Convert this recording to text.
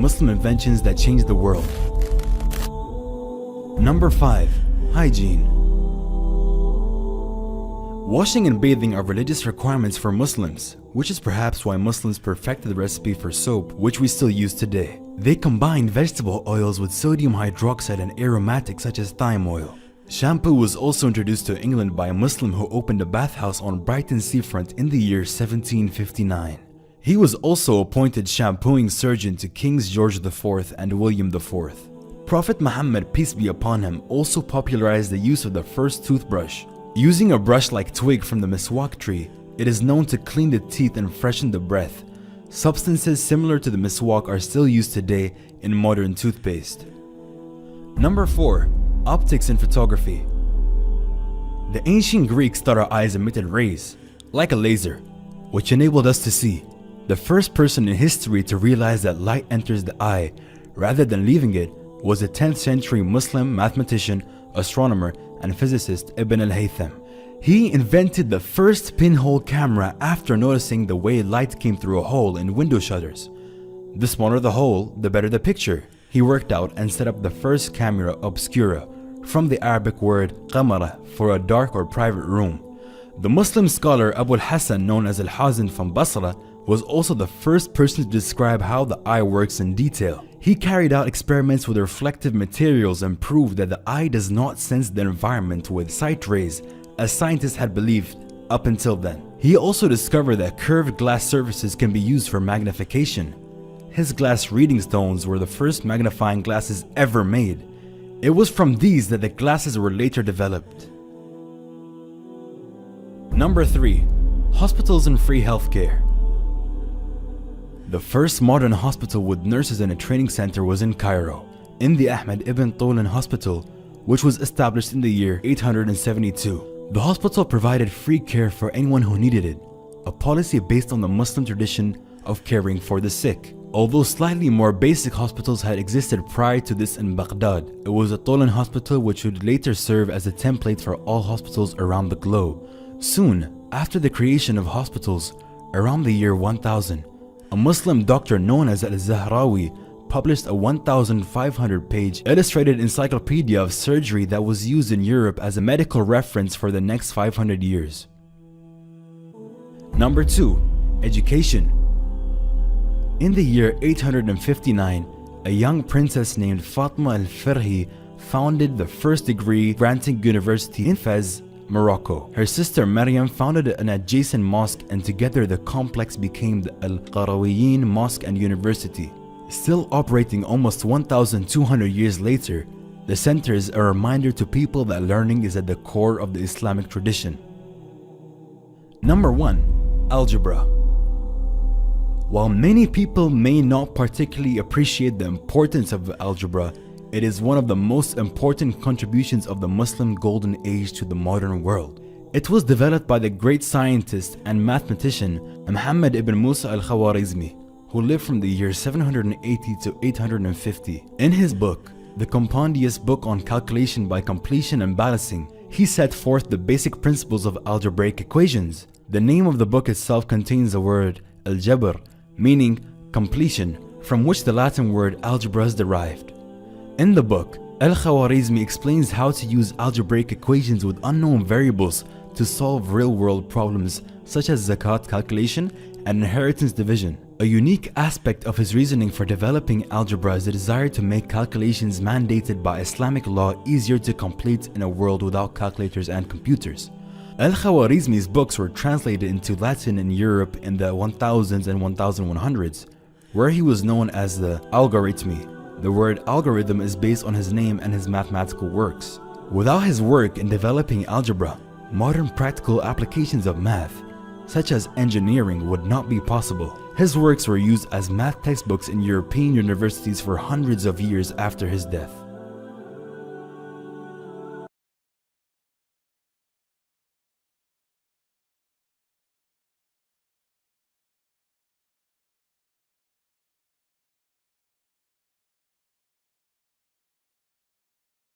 Muslim inventions that changed the world. Number 5. Hygiene. Washing and bathing are religious requirements for Muslims, which is perhaps why Muslims perfected the recipe for soap, which we still use today. They combine vegetable oils with sodium hydroxide and aromatics such as thyme oil. Shampoo was also introduced to England by a Muslim who opened a bathhouse on Brighton seafront in the year 1759. He was also appointed shampooing surgeon to Kings George IV and William IV. Prophet Muhammad, peace be upon him, also popularized the use of the first toothbrush. Using a brush-like twig from the miswak tree, it is known to clean the teeth and freshen the breath. Substances similar to the miswak are still used today in modern toothpaste. Number 4. Optics in photography. The ancient Greeks thought our eyes emitted rays, like a laser, which enabled us to see. The first person in history to realize that light enters the eye rather than leaving it was a 10th century Muslim mathematician, astronomer, and physicist Ibn al-Haytham. He invented the first pinhole camera after noticing the way light came through a hole in window shutters. The smaller the hole, the better the picture. He worked out and set up the first camera obscura, from the Arabic word qamara, for a dark or private room. The Muslim scholar Abu al-Hasan, known as al-Hazin from Basra, was also the first person to describe how the eye works in detail. He carried out experiments with reflective materials and proved that the eye does not sense the environment with sight rays, as scientists had believed up until then. He also discovered that curved glass surfaces can be used for magnification. His glass reading stones were the first magnifying glasses ever made. It was from these that the glasses were later developed. Number 3. Hospitals and free healthcare. The first modern hospital with nurses and a training center was in Cairo, in the Ahmed ibn Tulun Hospital, which was established in the year 872. The hospital provided free care for anyone who needed it, a policy based on the Muslim tradition of caring for the sick. Although slightly more basic hospitals had existed prior to this in Baghdad, it was a Tulun hospital which would later serve as a template for all hospitals around the globe. Soon after the creation of hospitals, around the year 1000, a Muslim doctor known as al-Zahrawi published a 1,500-page illustrated encyclopedia of surgery that was used in Europe as a medical reference for the next 500 years. Number 2. Education. In the year 859, a young princess named Fatima al-Firhi founded the first degree-granting university in Fez, Morocco. Her sister Maryam founded an adjacent mosque, and together the complex became the Al-Qarawiyyin Mosque and University. Still operating almost 1,200 years later, the center is a reminder to people that learning is at the core of the Islamic tradition. Number 1. Algebra. While many people may not particularly appreciate the importance of algebra, it is one of the most important contributions of the Muslim Golden Age to the modern world. It was developed by the great scientist and mathematician Muhammad ibn Musa al-Khwarizmi, who lived from the year 780 to 850. In his book, the compendious book on calculation by completion and balancing, he set forth the basic principles of algebraic equations. The name of the book itself contains the word al-jabr, meaning completion, from which the Latin word algebra is derived. In the book, al-Khwarizmi explains how to use algebraic equations with unknown variables to solve real-world problems such as zakat calculation and inheritance division. A unique aspect of his reasoning for developing algebra is the desire to make calculations mandated by Islamic law easier to complete in a world without calculators and computers. Al-Khwarizmi's books were translated into Latin in Europe in the 1000s and 1100s, where he was known as the Algorithmi. The word algorithm is based on his name and his mathematical works. Without his work in developing algebra, modern practical applications of math, such as engineering, would not be possible. His works were used as math textbooks in European universities for hundreds of years after his death.